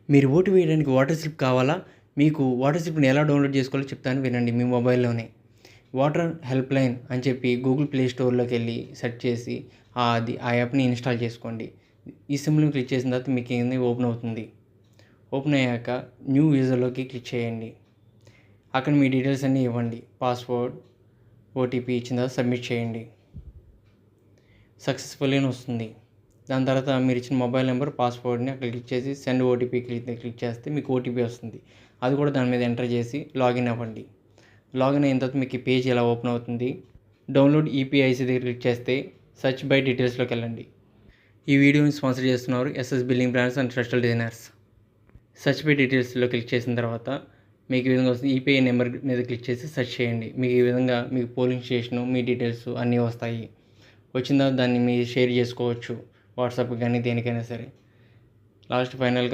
మీరు ఓటు వేయడానికి water slip కావాలా? మీకు వాటర్ స్లిప్‌ని ఎలా డౌన్‌లోడ్ చేసుకోవాలో చెప్తాను వినండి మీ మొబైల్‌లోనే. వాటర్ హెల్ప్ లైన్ అని చెప్పి గూగుల్ ప్లే స్టోర్‌లోకెళ్ళి సెర్చ్ చేసి ఆ యాప్‌ని ఇన్‌స్టాల్ చేసుకోండి. ఈ సింబల్‌ని క్లిక్ చేసిన తర్వాత మీకు కింద ఓపెన్ అవుతుంది. ఓపెన్ అయ్యాక న్యూ యూజర్‌లోకి క్లిక్ చేయండి. అక్కడ మీ డీటెయిల్స్ అన్నీ ఇవ్వండి. పాస్వర్డ్, ఓటీపీ ఇచ్చిన తర్వాత సబ్మిట్ చేయండి. సక్సెస్‌ఫుల్లీ అని వస్తుంది. దాని తర్వాత మీరు ఇచ్చిన మొబైల్ నెంబర్, పాస్వర్డ్‌ని అక్కడ క్లిక్ చేసి సెండ్ ఓటీపీ క్లిక్ చేస్తే మీకు ఓటీపీ వస్తుంది. అది కూడా దాని మీద ఎంటర్ చేసి లాగిన్ అవ్వండి. లాగిన్ అయిన తర్వాత మీకు ఈ పేజ్ ఇలా ఓపెన్ అవుతుంది. డౌన్లోడ్ ఈపీఐసీ దగ్గర క్లిక్ చేస్తే సెర్చ్ బై డీటెయిల్స్‌లోకి వెళ్ళండి. ఈ వీడియోని స్పాన్సర్ చేస్తున్నారు SS building brands and trusted designers. Search by డీటెయిల్స్లో క్లిక్ చేసిన తర్వాత మీకు ఈ విధంగా వస్తుంది. ఈపీఐ నెంబర్ మీద క్లిక్ చేసి సెర్చ్ చేయండి. మీకు ఈ విధంగా మీకు పోలింగ్ స్టేషను, మీ డీటెయిల్స్ అన్నీ వస్తాయి. వచ్చిన తర్వాత దాన్ని మీరు షేర్ చేసుకోవచ్చు. వాట్సాప్ కానీ దేనికైనా సరే. ఫైనల్గా